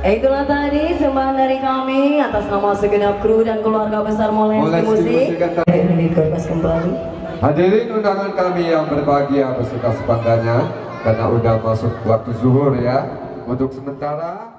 Itulah tadi sembah dari kami atas nama segenap kru dan keluarga besar Moles Musik. Dibebas kembali. Hadirin undangan kami yang berbahagia beserta sebagainya, karena udah masuk waktu zuhur ya. Untuk sementara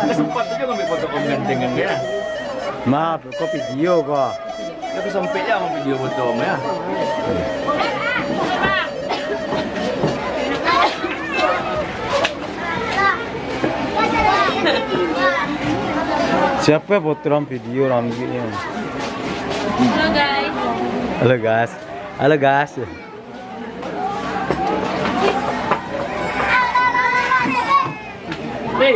sempat juga ngambil foto om gantengan dia. Maaf, kok video kok. Tapi sampai ya mau video foto om ya. Siapa foto ram video ram gini? Halo guys. Halo guys. Halo guys. Hey.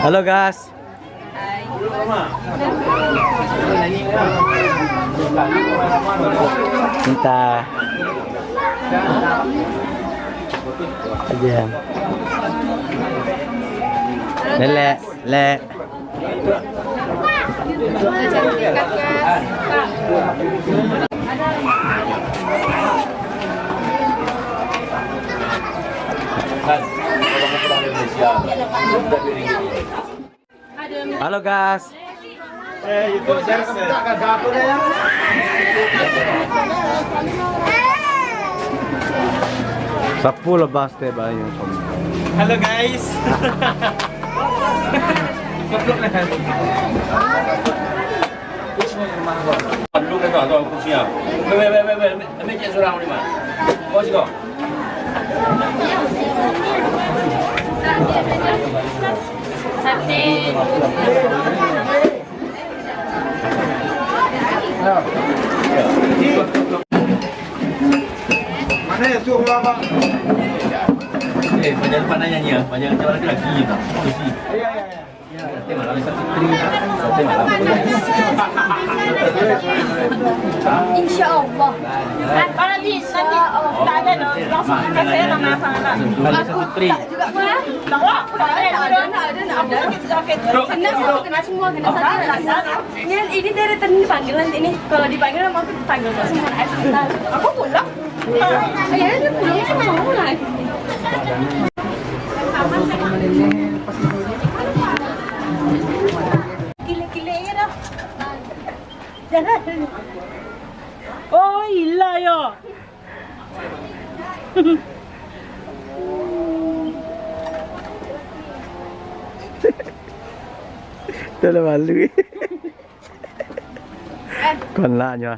Halo guys. Minta aja. Lele, le. Halo guys. Itu saya kagak aku deh ya. Sapu lepas teh bayu. Halo guys. Lu kan tahu aku siap. Ini cek surang ni mah. Kau sih kau. Sate. Mana ya suruh apa? Banyak mana nyanyi ya? Banyak cara lagi ya tak? Iya. Tema lalu satu tri. Tema lalu. Insya Allah. Kalau nanti tak ada langsung ke saya nama sana. Lalu satu tri. Juga mana? Ada. Kena semua kena satu. Ini dari tadi panggilan ini. Kalau dipanggil mau aku dipanggil semua. Aku pulang. Ayahnya dia pulang sama kamu lagi. Gila-gila ya dah. Oh, hilang. ayo. Dah lah malu. Kon nak nya.